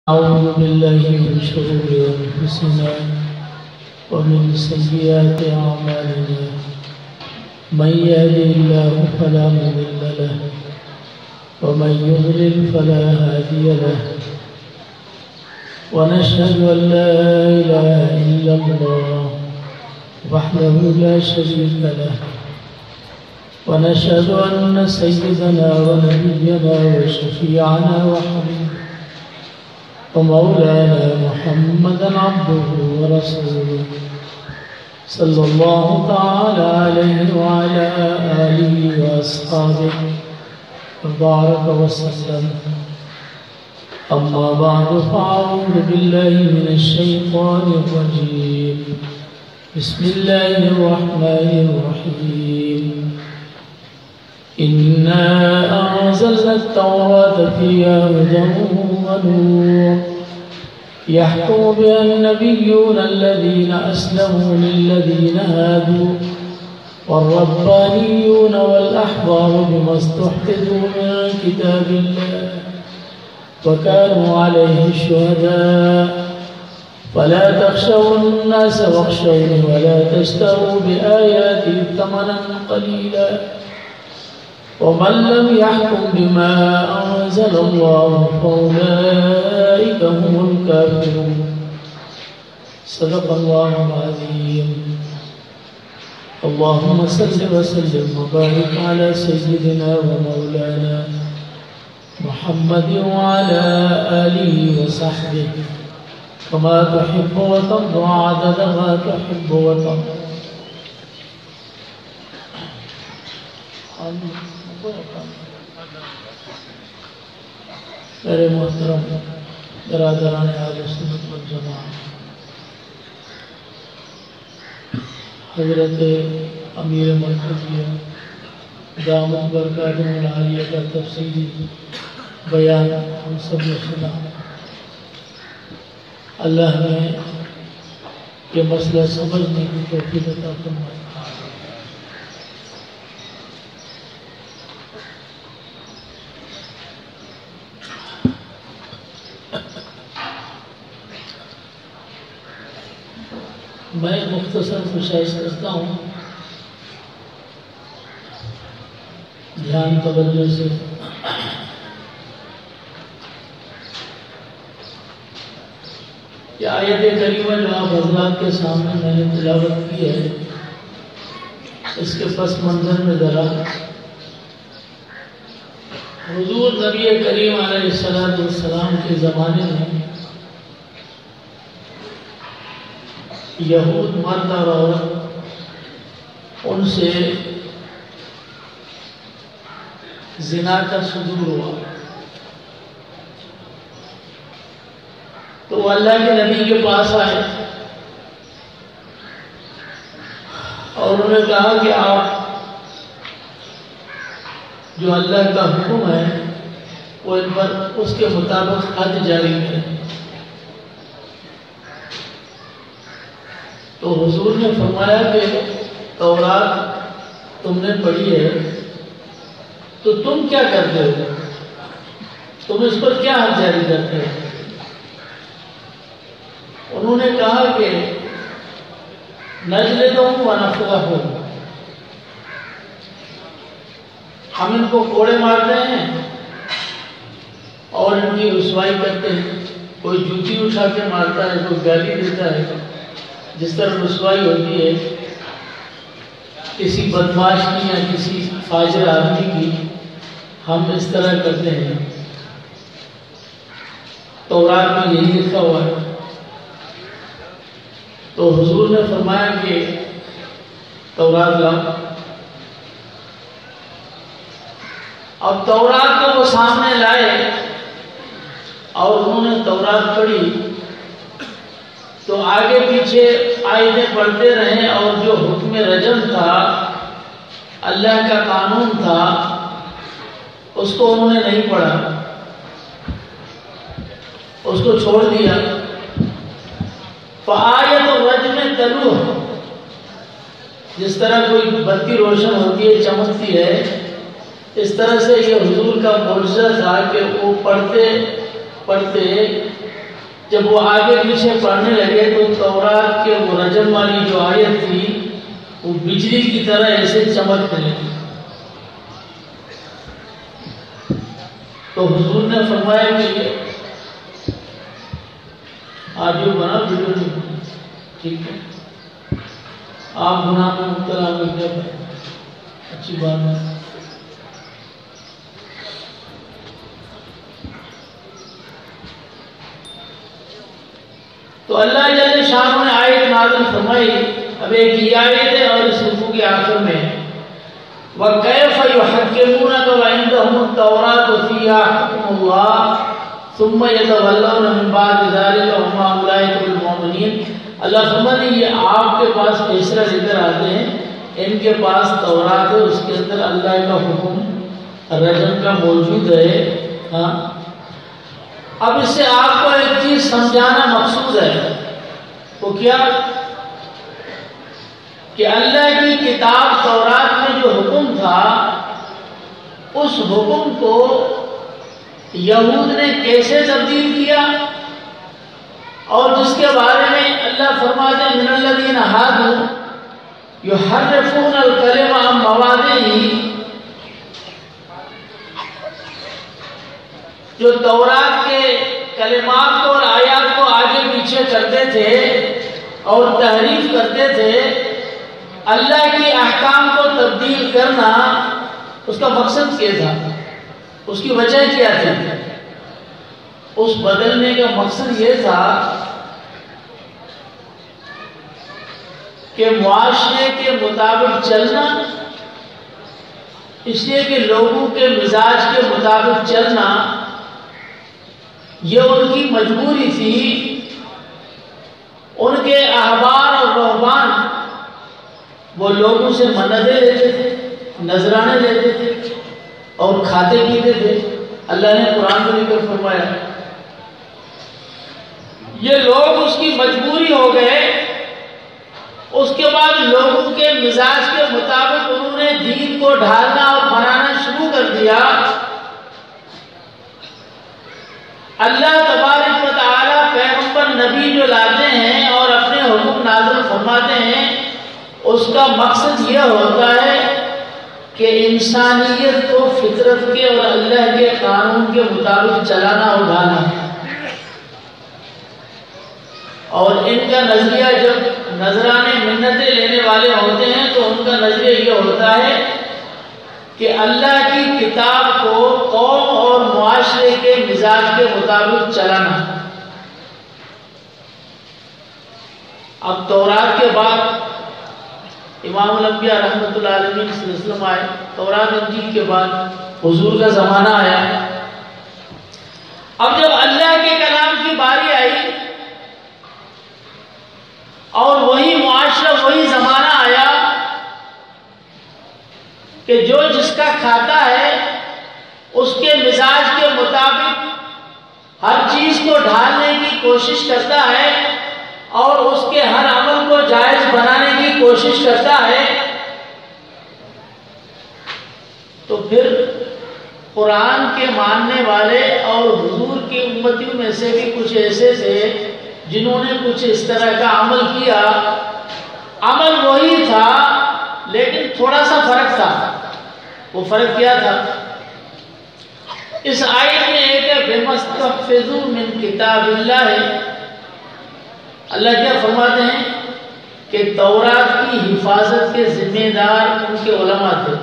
أعوذ بالله من شرور أنفسنا ومن سيئات أعمالنا من يهده الله فلا مضل له ومن يضلل فلا هادي له ونشهد أن لا إله إلا الله وحده لا شريك له ونشهد أن سيدنا ونبينا وشفيعنا وحبيبنا ومولانا محمدا عبده ورسوله صلى الله تعالى عليه وعلى آله وأصحابه وبارك وسلم. أما بعد فأعوذ بالله من الشيطان الرجيم. بسم الله الرحمن الرحيم. إنا أنزلنا التوراة فيها هدى ونور يحكم بها النبيون الذين أسلموا للذين هادوا والربانيون والأحبار بما استحفظوا من كتاب الله وكانوا عليه شهداء فلا تخشوا الناس واخشوني ولا تشتروا بآياتي ثمنا قليلا ومن لم يحكم بما أنزل الله فأولئك هم الكافرون. صدق الله العظيم. اللهم صل وسلم وبارك على سيدنا ومولانا محمد وعلى آله وصحبه كما تحب وترضى عدد ما تحب وترضى. میرے محترم برادران اہل سنت والجماعت، حضرت امیر مرکزیہ دامت برکاتہ العالیہ کا تفصیلی بیان ہم سب نے سنا. اللہ نے یہ مسئلہ سمجھنے کی توفیق عطا فرمائے. میں مختصر گزارش کرتا ہوں، دھیان توجہ سے. یہ آیت کریمہ جو آپ حضرات کے سامنے میں نے تلاوت کی ہے، اس کے پس منظر میں ذرا حضور نبی کریم علیہ السلام کے زمانے میں یہود مرد اور عورت ان سے زنا کا صدور ہوا تو وہ اللہ کے نبی کے پاس آئے اور انہوں نے کہا کہ آپ جو اللہ کا حکم ہے وہ ان پر اس کے مطابق حد جاری کریں. تو حضور نے فرمایا کہ تورات تم نے پڑھی ہے تو تم کیا کرتے ہو، تم اس پر کیا حد جاری کرتے ہو؟ انہوں نے کہا کہ نجلدہم ونفضحہم، ہم ان کو کوڑے مارتے ہیں اور ان کی رسوائی کرتے ہیں. کوئی جوتی اٹھا کے مارتا ہے، کوئی گالی دیتا ہے. جس طرح رسوائی ہوتی ہے کسی بدماش کی یا کسی فاجر آدمی کی، ہم اس طرح کرتے ہیں. تورات میں یہی لکھا ہوا ہے. تو حضور نے فرمایا کہ تورات لاؤ. اب تورات کو وہ سامنے لائے اور انہوں نے تورات پڑھی تو آگے پیچھے آیتیں پڑھتے رہے اور جو حکم رجم تھا، اللہ کا قانون تھا، اس کو انہوں نے نہیں پڑھا، اس کو چھوڑ دیا. فآیت الرجم تلوہ، جس طرح کوئی بتی روشن ہوتی ہے، چمکتی ہے، اس طرح سے یہ حضور کا معجزہ تھا کہ وہ پڑھتے پڑھتے جب وہ آگے پیچھے پڑھنے لگے تو تورات کے وہ رجم والی جو آیت تھی وہ بجلی کی طرح ایسے چمکنے لگی. تو حضور نے فرمایا کہ آج جو بنا ویڈیو نہیں بنا، ٹھیک ہے، آپ گناہ میں مبتلا ہو گئے، اچھی بات ہے. تو اللہ جل شانہ نے آیت نازل فرمائی. اب ایک یہ آیت ہے اور اس رکوع کے آخر میں وَكَيْفَ يُحَكِّمُونَكَ وَعِندَهُمُ التَّوْرَاةُ فِيهَا حُكْمُ اللَّهِ ثُمَّ يَتَوَلَّوْنَ مِن بَعْدِ ذَلِكَ وَمَا أُولَٰئِكَ بِالْمُؤْمِنِينَ. اللہ فرماتے ہیں یہ آپ کے پاس فیصلہ لے کر آتے ہیں، ان کے پاس تورات ہے، اس کے اندر اللہ کا حکم رجم کا موجود ہے. ہاں، اب اس سے آپ کو ایک چیز سمجھانا مقصود ہے، وہ کیا کہ اللہ کی کتاب تورات میں جو حکم تھا اس حکم کو یہود نے کیسے تبدیل کیا، اور جس کے بارے میں اللہ فرماتے ہیں من الذین ہادوا یحرفون الکلم عن مواضعہ، جو تورات کے کلمات کو اور آیات کو آگے پیچھے کرتے تھے اور تحریف کرتے تھے. اللہ کی احکام کو تبدیل کرنا اس کا مقصد کیا تھا، اس کی وجہ کیا تھی؟ اس بدلنے کا مقصد یہ تھا کہ معاشرے کے مطابق چلنا، اس لیے کہ لوگوں کے مزاج کے مطابق چلنا یہ ان کی مجبوری تھی. ان کے احبار اور رہبان وہ لوگوں سے منتیں لیتے تھے، نذرانے لیتے تھے اور کھاتے پیتے تھے. اللہ نے قرآن میں ذکر فرمایا یہ لوگ اس کی مجبوری ہو گئے. اس کے بعد لوگوں کے مزاج کے مطابق انہوں نے دین کو ڈھالنا اور بنانا شروع کر دیا. اللہ تبارک و تعالی پیغمبر نبی جو لاتے ہیں اور اپنے حکم نازل فرماتے ہیں، اس کا مقصد یہ ہوتا ہے کہ انسانیت کو فطرت کے اور اللہ کے قانون کے مطابق چلانا اور ڈھالنا. اور ان کا نظریہ جب نذرانے منتیں لینے والے ہوتے ہیں تو ان کا نظریہ یہ ہوتا ہے کہ اللہ کی کتاب کو قوم اور معاشرے کے مزاج کے مطابق چلانا. اب تورات کے بعد امام الانبیاء رحمۃ اللہ علیہ صلی اللہ علیہ وسلم آئے. تورات انجیل کے بعد حضور کا زمانہ آیا. اب جب اللہ کے کلام کی باری آئی اور وہی معاشرہ وہی زمانہ آیا کہ جو جس کا کھاتا ہے اس کے مزاج کے مطابق ہر چیز کو ڈھالنے کی کوشش کرتا ہے اور اس کے ہر عمل کو جائز بنانے کی کوشش کرتا ہے. تو پھر قرآن کے ماننے والے اور حضور کی امتیوں میں سے بھی کچھ ایسے تھے جنہوں نے کچھ اس طرح کا عمل کیا. عمل وہی تھا لیکن تھوڑا سا فرق تھا. وہ فرق کیا تھا؟ اس آیت میں ایک ہے بِمَسْتَحْفِظُوا مِنْ کِتَابِ اللَّهِ. اللہ کیا فرماتے ہیں کہ تورات کی حفاظت کے ذمہ دار ان کے علماء تھے.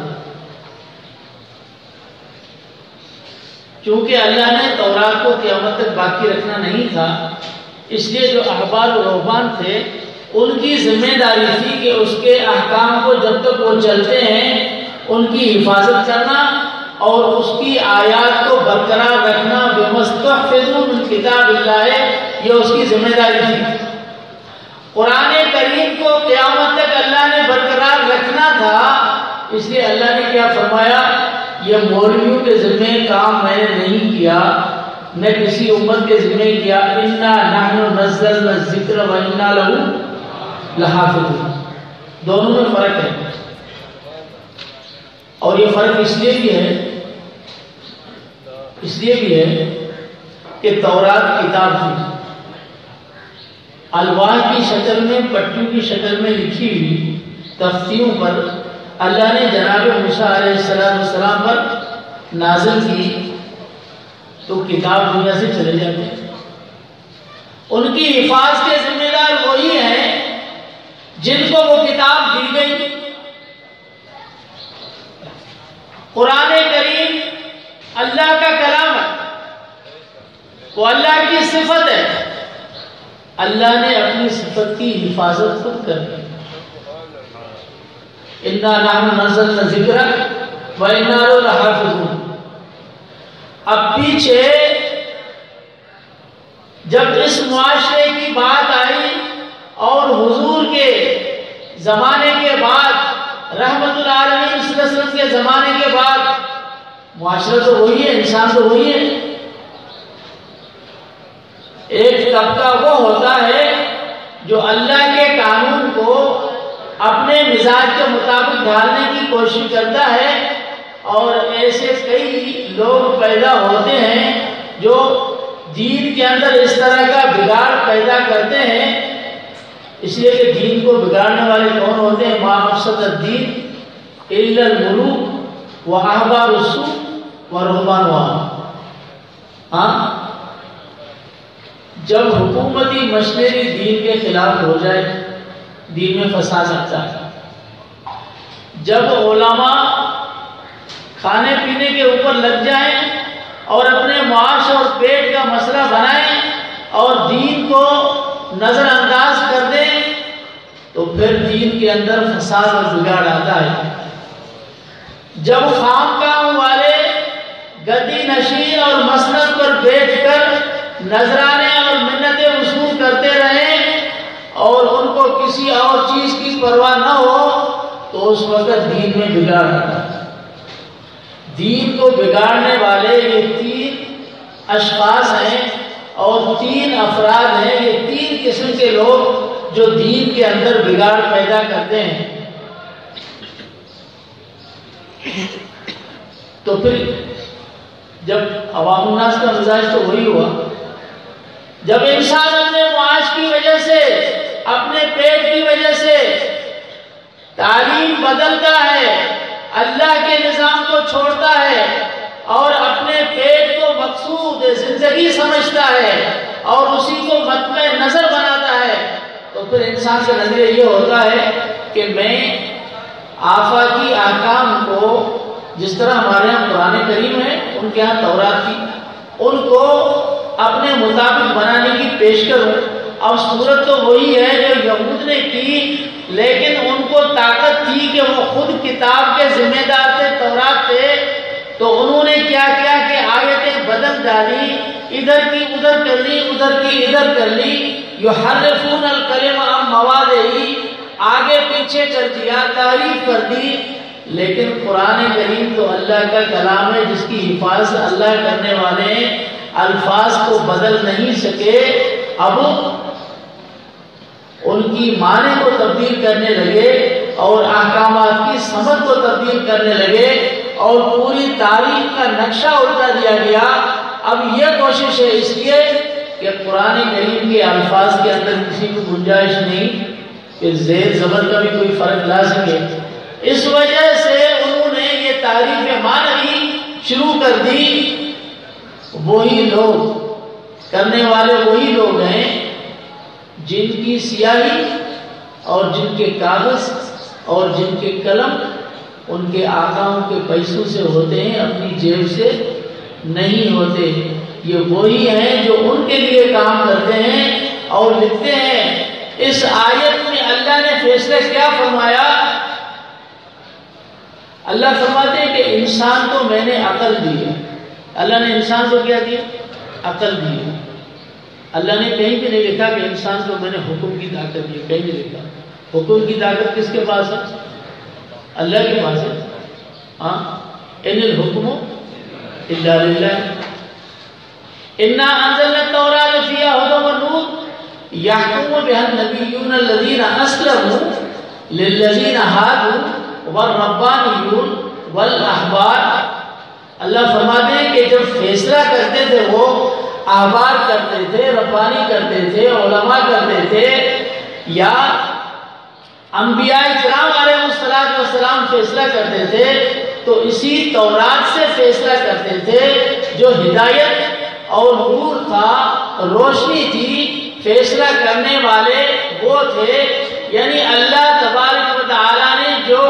چونکہ اللہ نے تورات کو قیامت تک باقی رکھنا نہیں تھا، اس لیے جو احبار و رہبان تھے ان کی ذمہ داری تھی کہ اس کے احکام کو جب تک وہ چلتے ہیں ان کی حفاظت کرنا اور اس کی آیات کو برقرار رکھنا. بِمَسْتَحْفِظُوا مِنْ کِتَابِ اللَّهِ، یہ اس کی ذمہ داری تھی. قرآن کریم کو قیامت تک اللہ نے برقرار رکھنا تھا، اس لیے اللہ نے کیا فرمایا، یہ مولویوں کے ذمہ کام میں نے نہیں کیا، میں کسی امت کے ذمہ کیا. اِنَّا نَحْنُ نَزَّلْنَا الذِّكْرَ وَإِنَّا لَهُ لَحَافِظُونَ. دونوں میں فرق ہے. اور یہ فرق اس لیے بھی ہے کہ تورات کتاب تھی الواح کی شکل میں، پٹیوں کی شکل میں لکھی ہوئی تختیوں پر اللہ نے جناب موسیٰ علیہ السلام پر نازل کی، تو کتاب دنیا سے چلے جاتے ہیں۔ ان کی حفاظت کے ذمہ دار وہی ہیں جن کو وہ کتاب دی گئی۔ قرآن کریم اللہ کا کلام ہے، وہ اللہ کی صفت ہے، اللہ نے اپنی صفت کی حفاظت خود کر دی۔ اِنَّا نَحْنُ نَزَّلْنَا الذِّكْرَ وَإِنَّا لَهُ لَحَافِظُونَ۔ اب پیچھے جب اس معاشرے کی بات آئی اور حضور کے زمانے کے بعد، رحمت العالمین صلی اللہ علیہ وسلم کے زمانے کے بعد، معاشرہ تو وہی ہے، انسان تو وہی ہے۔ ایک طبقہ وہ ہوتا ہے جو اللہ کے قانون کو اپنے مزاج کے مطابق ڈھالنے کی کوشش کرتا ہے، اور ایسے کئی لوگ پیدا ہوتے ہیں جو دین کے اندر اس طرح کا بگاڑ پیدا کرتے ہیں۔ اس لیے کہ دین کو بگاڑنے والے کون ہوتے ہیں؟ ما افسد الدین الا الملوک واحبار السوء ورهبان ہاں، جب حکومتی مشینری دین کے خلاف ہو جائے، دین میں فساد آتا ہے۔ جب علماء کھانے پینے کے اوپر لگ جائیں اور اپنے معاش اور پیٹ کا مسئلہ بنائیں اور دین کو نظر انداز کر دیں، تو پھر دین کے اندر فساد اور بگاڑ آتا ہے۔ جب خانقاہوں والے گدی نشین اور مسند پر بیٹھ کر نذرانے اور منتیں وصول کرتے رہیں اور ان کو کسی اور چیز کی پرواہ نہ ہو، تو اس وقت دین میں بگاڑ آتا ہے۔ دین کو بگاڑنے والے یہ 3 اشخاص ہیں اور 3 افراد ہیں، یہ 3 قسم کے لوگ جو دین کے اندر بگاڑ پیدا کرتے ہیں۔ تو پھر جب عوام الناس کا مزاج تو وہی ہوا، جب انسان اپنے معاش کی وجہ سے، اپنے پیٹ کی وجہ سے تعلیم بدلتا ہے، اللہ کے نظام کو چھوڑتا ہے اور اپنے پیٹ کو مقصود زندگی سمجھتا ہے اور اسی کو مطمع نظر بناتا ہے، تو پھر انسان کا نظریہ یہ ہوتا ہے کہ میں آفاقی احکام کو، جس طرح ہمارے ہاں قرآن کریم ہے، ان کے ہاں تورات تھی، ان کو اپنے مطابق بنانے کی پیش کروں۔ اب صورت تو وہی ہے جو یہود نے کی، لیکن ان کو طاقت تھی کہ وہ خود کتاب کے ذمہ دار تھے، تورات تھے، تو انہوں نے کیا کیا کہ آیتیں بدل ڈالی، ادھر کی ادھر کر لی، ادھر کی ادھر کر لی، یحرفون الکلم عن مواضعہ، آگے پیچھے کر دیا، تعریف کر دی۔ لیکن قرآن کریم تو اللہ کا کلام ہے جس کی حفاظت اللہ کرنے والے الفاظ کو بدل نہیں سکے۔ اب ان کی معنی کو تبدیل کرنے لگے اور احکامات کی سمجھ کو تبدیل کرنے لگے اور پوری تاریخ کا نقشہ الٹا دیا گیا۔ اب یہ کوشش ہے اس لیے کہ قرآن کریم کے الفاظ کے اندر کسی کو گنجائش نہیں کہ زیر زبر کا بھی کوئی فرق لا سکے، اس وجہ سے انہوں نے یہ تعریف معنوی شروع کر دی۔ وہی لوگ کرنے والے وہی لوگ ہیں جن کی سیاہی اور جن کے کاغذ اور جن کے قلم ان کے آقاؤں کے پیسوں سے ہوتے ہیں، اپنی جیب سے نہیں ہوتے۔ یہ وہی ہیں جو ان کے لیے کام کرتے ہیں اور لکھتے ہیں۔ اس آیت میں اللہ نے فیصلہ کیا فرمایا؟ اللہ فرماتے ہیں کہ انسان کو میں نے عقل دی ہے۔ اللہ نے انسان کو کیا دیا؟ عقل دی ہے۔ اللہ نے کہیں بھی نہیں لکھا کہ انسان کو میں نے حکم کی طاقت دی، کہیں نہیں لکھا۔ حکم کی طاقت کس کے پاس ہے؟ اللہ کے پاس ہے۔ ہاں، ان الحکم الا للہ۔ انا انزلنا التوراۃ فیہا ھدی ونور یحکم بہا النبیون الذین اسلموا للذین ھادوا والربانیون والاحبار۔ اللہ فرماتے ہیں کہ جب فیصلہ کرتے تھے وہ احبار کرتے تھے، ربانی کرتے تھے، علماء کرتے تھے، یا انبیاء کرام علیہ السلام فیصلہ کرتے تھے، تو اسی تورات سے فیصلہ کرتے تھے جو ہدایت اور نور تھا، روشنی تھی، فیصلہ کرنے والے وہ تھے۔ یعنی اللہ تبارک و تعالیٰ نے جو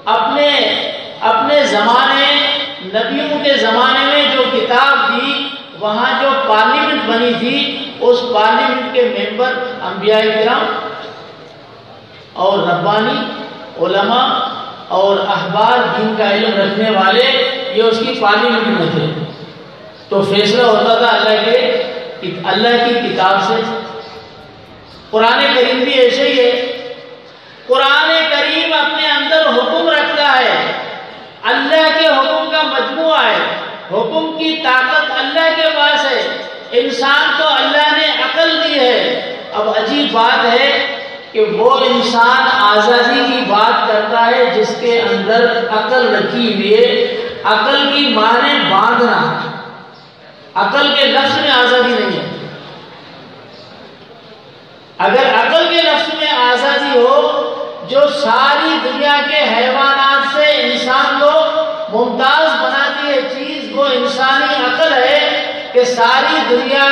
اپنے زمانے، نبیوں کے زمانے میں جو کتاب دی، وہاں جو پارلیمنٹ بنی تھی، اس پارلیمنٹ کے ممبر انبیاء کرام اور ربانی علماء اور احبار دین کا علم رکھنے والے، یہ اس کی پارلیمنٹ میں تھے۔ تو فیصلہ ہوتا تھا اللہ کی کتاب سے۔ قرآن کریم بھی ایسے ہی ہے۔ قرآن کریم اپنے اندر حکم رکھتا ہے، اللہ کے حکم کا مجموعہ ہے، حکم کی طاقت اللہ کے پاس ہے، انسان کو اللہ نے عقل دی ہے۔ اب عجیب بات ہے کہ وہ انسان آزادی کی بات کرتا ہے جس کے اندر عقل رکھی ہوئی ہے۔ عقل کی معنی باندھنا، عقل کے لفظ میں آزادی نہیں ہے۔ اگر عقل کے لفظ میں آزادی ہو، جو ساری دنیا کے حیوانات سے انسان کو ممتاز بناتی ہے چیز، وہ انسانی عقل ہے کہ ساری دنیا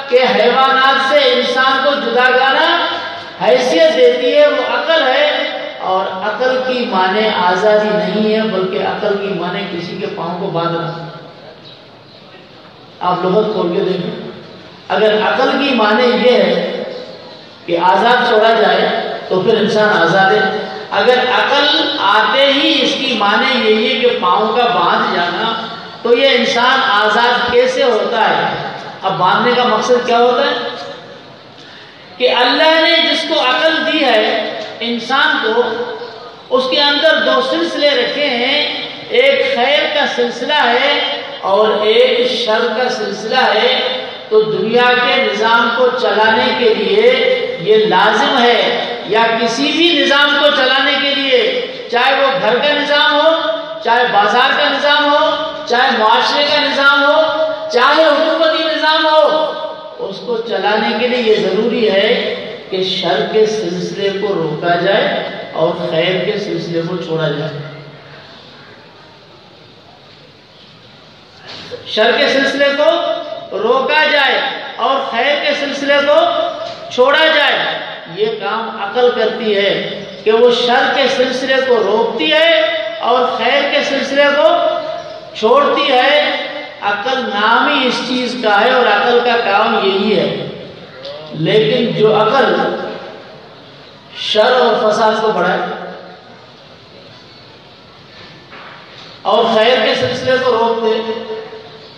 کے حیوانات سے انسان کو جداگانہ حیثیت دیتی ہے، وہ عقل ہے۔ اور عقل کی معنی آزادی نہیں ہے، بلکہ عقل کی معنی کسی کے پاؤں کو باندھنا۔ آپ لغت کھول کے دیکھیں، اگر عقل کی معنی یہ ہے کہ آزاد چھوڑا جائے تو پھر انسان آزاد ہے۔ اگر عقل آتے ہی اس کی معنی یہی ہے کہ پاؤں کا باندھ جانا، تو یہ انسان آزاد کیسے ہوتا ہے؟ اب باندھنے کا مقصد کیا ہوتا ہے کہ اللہ نے جس کو عقل دی ہے انسان کو، اس کے اندر دو سلسلے رکھے ہیں، ایک خیر کا سلسلہ ہے اور ایک شر کا سلسلہ ہے۔ تو دنیا کے نظام کو چلانے کے لیے یہ لازم ہے، یا کسی بھی نظام کو چلانے کے لیے، چاہے وہ گھر کا نظام ہو، چاہے بازار کا نظام ہو، چاہے معاشرے کا نظام ہو، چاہے حکومتی نظام ہو، اس کو چلانے کے لیے یہ ضروری ہے کہ شر کے سلسلے کو روکا جائے اور خیر کے سلسلے کو چھوڑا جائے۔ شر کے سلسلے کو روکا جائے اور خیر کے سلسلے کو چھوڑا جائے۔ یہ کام عقل کرتی ہے کہ وہ شر کے سلسلے کو روکتی ہے اور خیر کے سلسلے کو چھوڑتی ہے۔ عقل نام ہی اس چیز کا ہے اور عقل کا کام یہی ہے۔ لیکن جو عقل شر اور فساد کو بڑھائے اور خیر کے سلسلے کو روک دے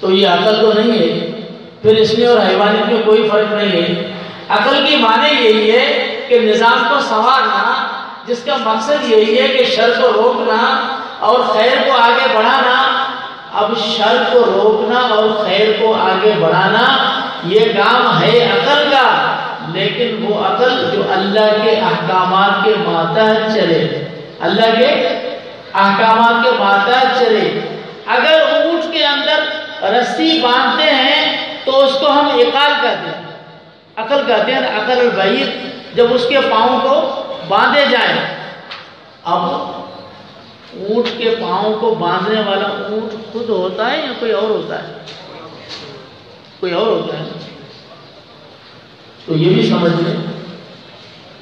تو یہ عقل تو نہیں ہے، پھر اس میں اور حیوانیت میں کوئی فرق نہیں ہے۔ عقل کی معنی یہی ہے کہ نظام کو سنوارنا، جس کا مقصد یہی ہے کہ شر کو روکنا اور خیر کو آگے بڑھانا۔ اب شر کو روکنا اور خیر کو آگے بڑھانا یہ کام ہے عقل کا، لیکن وہ عقل جو اللہ کے احکامات کے ماتحت چلے، اللہ کے احکامات کے ماتحت چلے۔ اگر اونٹ کے اندر رسی باندھتے ہیں تو اس کو ہم عقال کہتے ہیں، عقل کہتے ہیں، عقل البعیر، جب اس کے پاؤں کو باندھے جائیں۔ اب اونٹ کے پاؤں کو باندھنے والا اونٹ خود ہوتا ہے یا کوئی اور ہوتا ہے؟ کوئی اور ہوتا ہے۔ تو یہ بھی سمجھ لیں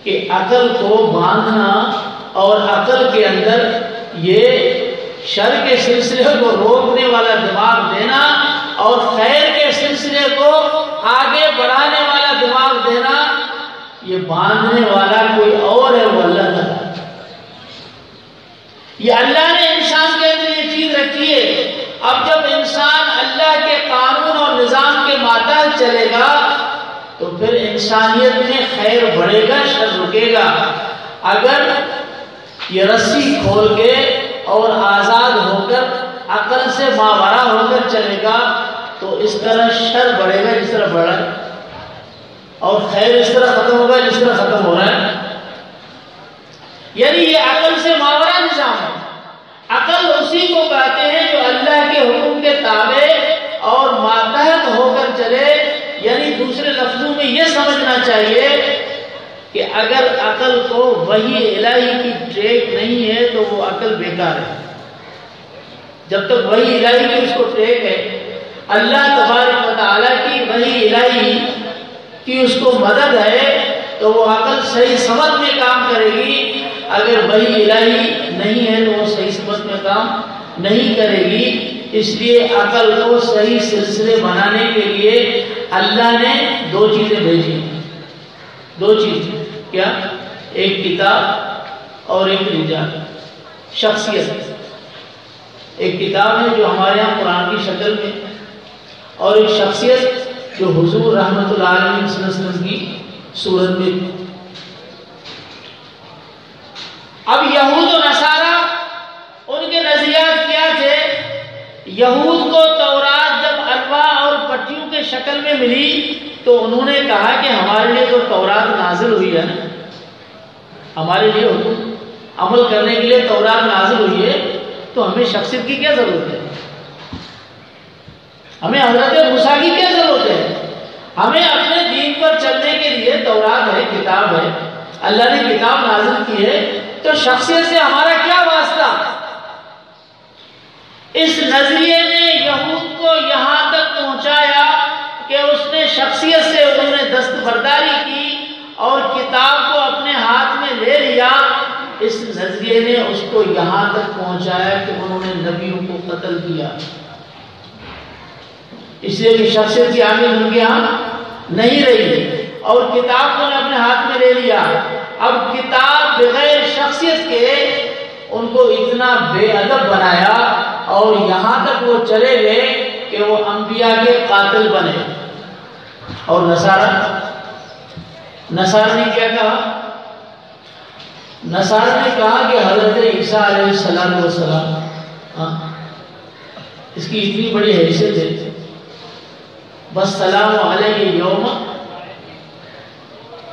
کہ عقل کو باندھنا اور عقل کے اندر یہ شر کے سلسلے کو روکنے والا دماغ دینا اور خیر کے سلسلے کو آگے بڑھانے والا دماغ دینا، یہ باندھنے والا کوئی اور ہے، وہ اللہ تعالیٰ۔ یہ اللہ نے انسان کے اندر یہ چیز رکھی ہے۔ اب جب انسان اللہ کے قانون اور نظام کے ماتحت چلے گا تو پھر انسانیت میں خیر بڑھے گا، شر رکے گا۔ اگر یہ رسی کھول کے اور آزاد ہو کر عقل سے ماورا ہو کر چلے گا تو اس طرح شر بڑھے گا جس طرح بڑھا ہے، اور خیر اس طرح ختم ہوگا جس طرح ختم ہو رہا ہے۔ یعنی یہ عقل سے ماورا نظام ہے۔ عقل اسی کو کہتے ہیں جو اللہ کے حکم کے تابع اور ماتحت ہو کر چلے دوسرے لفظوں میں یہ سمجھنا چاہیے کہ اگر عقل کو وحی الہی کی ٹریک نہیں ہے تو وہ عقل بیکار ہے. جب تک وحی الہی کی اس کو ٹریک ہے، اللہ تبارک و تعالیٰ کی وحی الہی کی اس کو مدد ہے تو وہ عقل صحیح سمت میں کام کرے گی. اگر وحی الہی نہیں ہے تو وہ صحیح سمت میں کام نہیں کرے گی. اس لیے عقل کو صحیح سلسلے بنانے کے لیے اللہ نے دو چیزیں بھیجی. دو چیزیں کیا؟ ایک کتاب اور ایک رجال، شخصیت. ایک کتاب ہے جو ہمارے یہاں قرآن کی شکل میں، اور ایک شخصیت جو حضور رحمت اللہ علیہ صلی اللہ علیہ وسلم کی صورت میں. اب یہود و نصارہ ان کے نظریات کیا تھے؟ یہود کو تورات جب الواح اور پٹیوں کے شکل میں ملی تو انہوں نے کہا کہ ہمارے لیے تو تورات نازل ہوئی ہے نا، ہمارے لیے عمل کرنے کے لیے تورات نازل ہوئی ہے، تو ہمیں شخصیت کی کیا ضرورت ہے؟ ہمیں حضرت موسیٰ کی کیا ضرورت ہے؟ ہمیں اپنے دین پر چلنے کے لیے تورات ہے، کتاب ہے، اللہ نے کتاب نازل کی ہے، تو شخصیت سے ہمارا کیا واسطہ؟ اس نظریے نے یہود کو یہاں تک پہنچایا کہ اس نے شخصیت سے انہوں نے دستبرداری کی اور کتاب کو اپنے ہاتھ میں لے لیا. اس نظریے نے اس کو یہاں تک پہنچایا کہ انہوں نے نبیوں کو قتل کیا، اس لیے کہ شخصیت کی آگے ان کے یہاں نہیں رہی اور کتاب کو اپنے ہاتھ میں لے لیا. اب کتاب بغیر شخصیت کے ان کو اتنا بے ادب بنایا اور یہاں تک وہ چلے گئے کہ وہ انبیاء کے قاتل بنے. اور نصارہ نے کیا کہا؟ نصارہ نے کہا کہ حضرت عیسیٰ علیہ السلام اس کی اتنی بڑی حیثیت ہے، بس سلام علیہ یوم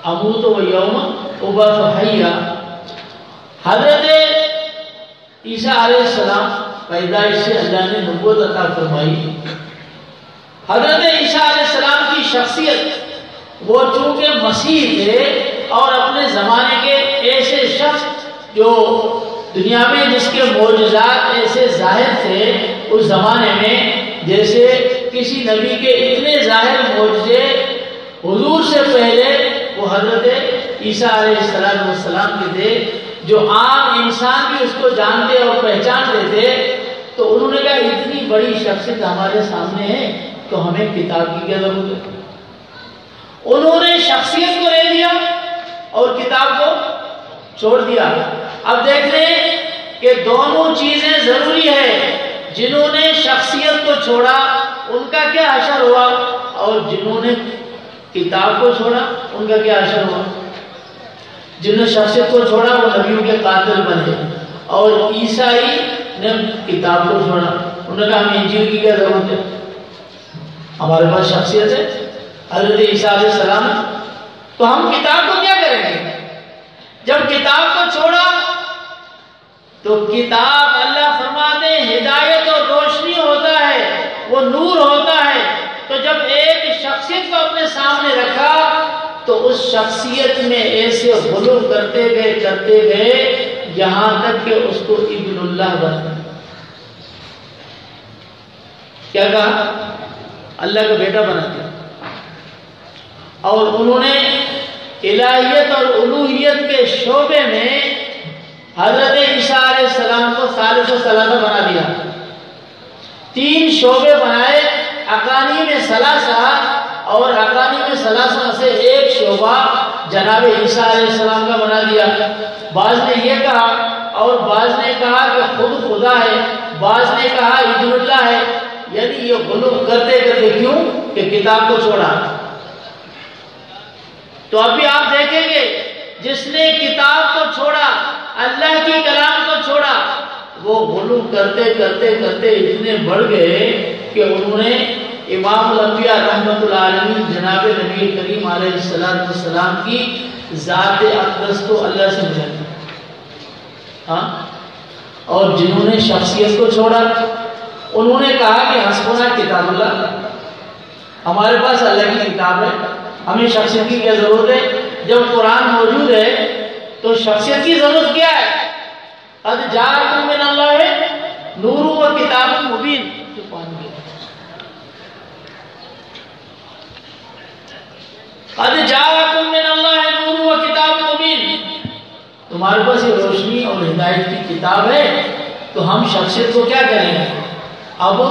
اموت و یوم ابعث حیا. حضرت عیسیٰ علیہ السلام پیدائش سے اللہ نے نبوت عطا فرمائی. حضرت عیسیٰ علیہ السلام کی شخصیت، وہ چونکہ مسیح تھے اور اپنے زمانے کے ایسے شخص جو دنیا میں جس کے معجزات ایسے ظاہر تھے اس زمانے میں، جیسے کسی نبی کے اتنے ظاہر معجزے حضور سے پہلے وہ حضرت عیسیٰ علیہ السلام کے تھے، جو عام انسان بھی اس کو جانتے اور پہچانتے تھے. تو انہوں نے کہا اتنی بڑی شخصیت ہمارے سامنے ہے تو ہمیں کتاب کی کیا ضرورت ہے؟ انہوں نے شخصیت کو لے لیا اور کتاب کو چھوڑ دیا. اب دیکھ لیں کہ دونوں چیزیں ضروری ہے. جنہوں نے شخصیت کو چھوڑا ان کا کیا حشر ہوا، اور جنہوں نے کتاب کو چھوڑا ان کا کیا حشر ہوا. جنہوں نے شخصیت کو چھوڑا وہ نبیوں کے قاتل بنے، اور عیسائی نے کتاب کو چھوڑا، انہوں نے کہا ہمیں انجیل کی کیا ضرورت ہے، ہمارے پاس شخصیت ہے حضرت عیسیٰ علیہ السلام، تو ہم کتاب کو کیا کریں گے؟ جب کتاب کو چھوڑا تو کتاب اللہ فرماتے ہیں ہدایت اور روشنی ہوتا ہے، وہ نور ہوتا ہے. تو جب ایک شخصیت کو اپنے سامنے رکھا تو اس شخصیت میں ایسے غلو کرتے گئے یہاں تک کہ اس کو ابن اللہ بنا. کیا کہا؟ اللہ کا بیٹا بنا دیا. اور انہوں نے الہیت اور الوہیت کے شعبے میں حضرت عیسیٰ علیہ السلام کو ثالث و ثلاثہ بنا دیا. 3 شعبے بنائے، اقانیم ثلاثہ، اور اقانیم ثلاثہ سے ایک شعبہ جناب عیسیٰ علیہ السلام کا بنا دیا. بعض نے یہ کہا اور بعض نے کہا کہ خود خدا ہے، بعض نے کہا ابن اللہ ہے. یعنی یہ غلو کرتے کیوں کہ کتاب کو چھوڑا. تو ابھی آپ دیکھیں گے جس نے کتاب کو چھوڑا، اللہ کی کلام کو چھوڑا، وہ غلو کرتے اتنے بڑھ گئے کہ انہوں نے امام الانبیاء رحمت اللہ علیہ جناب نبی کریم علیہ السلام کی ذات اقدس کو اللہ سے ملا دیا. اور جنہوں نے شخصیت کو چھوڑا انہوں نے کہا کہ حسبنا کتاب اللہ، ہمارے پاس اللہ کی کتاب ہے، ہمیں شخصیت کی کیا ضرورت ہے؟ جب قرآن موجود ہے تو شخصیت کی ضرورت کیا ہے؟ قد جاءکم من اللہ نور و کتاب مبین، قد جاءکم من اللہ نور و کتاب مبین، تمہارے پاس یہ روشنی اور ہدایت کی کتاب ہے، تو ہم شخصیت کو کیا کریں گے؟ اب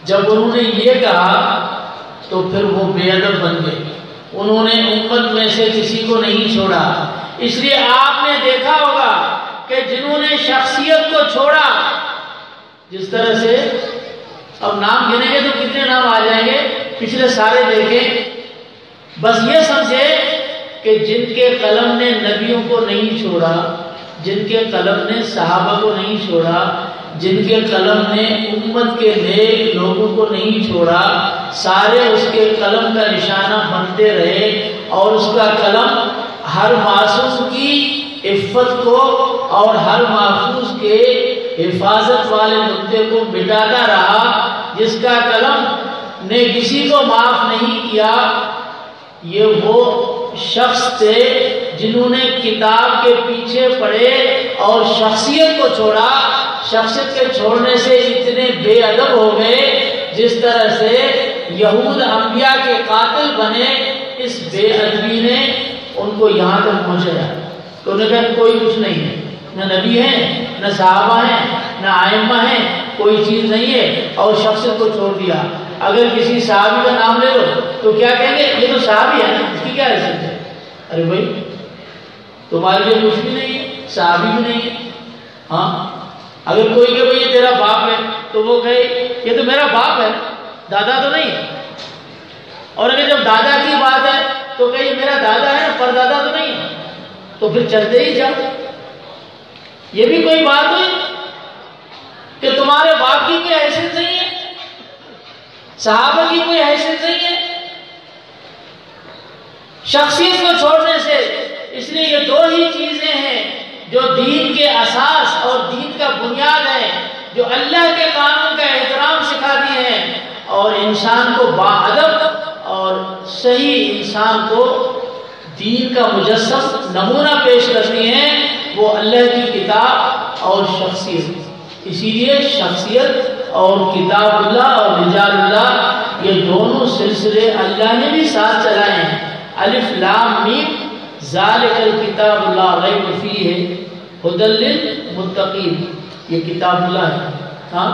جب انہوں نے یہ کہا تو پھر وہ بے ادب بن گئے، انہوں نے امت میں سے کسی کو نہیں چھوڑا۔ اس لیے آپ نے دیکھا ہوگا کہ جنہوں نے شخصیت کو چھوڑا، جس طرح سے اب نام گنے گے تو کتنے نام آ جائیں گے، پچھلے سارے دیکھیں، بس یہ سمجھے کہ جن کے قلم نے نبیوں کو نہیں چھوڑا، جن کے قلم نے صحابہ کو نہیں چھوڑا، جن کے قلم نے امت کے نیک لوگوں کو نہیں چھوڑا، سارے اس کے قلم کا نشانہ بنتے رہے، اور اس کا قلم ہر معصوم کی عفت کو اور ہر محفوظ کے حفاظت والے نقطے کو مٹاتا رہا۔ جس کا قلم نے کسی کو معاف نہیں کیا، یہ وہ شخص تھے جنہوں نے کتاب کے پیچھے پڑے اور شخصیت کو چھوڑا۔ شخصیت کے چھوڑنے سے اتنے بے ادب ہو گئے، جس طرح سے یہود انبیاء کے قاتل بنے، اس بے ادبی نے ان کو یہاں تک پہنچایا کہ انہوں نے کہا کوئی کچھ نہیں ہے، نہ نبی ہیں، نہ صحابہ ہیں، نہ ائمہ ہیں، کوئی چیز نہیں ہے، اور شخصیت کو چھوڑ دیا۔ اگر کسی صحابی کا نام لے لو تو کیا کہیں گے؟ یہ تو صحابی ہے نا، اس کی کیا حیثیت ہے؟ ارے بھائی تمہارے لیے کچھ بھی نہیں ہے، صحابی بھی نہیں ہے۔ ہاں اگر کوئی کہ بھائی یہ تیرا باپ ہے تو وہ کہے یہ تو میرا باپ ہے، دادا تو نہیں ہے، اور اگر جب دادا کی بات ہے تو کہے یہ میرا دادا ہے، پر دادا تو نہیں ہے، تو پھر چلتے ہی جاؤ۔ یہ بھی کوئی بات ہوئی کہ تمہارے باپ کی کوئی حیثیت نہیں ہے، صحابہ کی کوئی حیثیت نہیں ہے شخصیت کو چھوڑنے سے۔ اس لیے یہ دو ہی چیزیں ہیں جو دین کے اساس اور دین کا بنیاد ہے، جو اللہ کے قانون کا احترام سکھاتی ہیں اور انسان کو باادب اور صحیح انسان کو دین کا مجسم نمونہ پیش کرتی ہیں، وہ اللہ کی کتاب اور شخصیت۔ اسی لیے شخصیت اور کتاب اللہ اور رجال اللہ، یہ دونوں سلسلے اللہ نے بھی ساتھ چلائے ہیں۔ الف لام میم ذالک الکتاب لا ریب فیہ ھدی للمتقین، یہ کتاب اللہ ہے۔ ہاں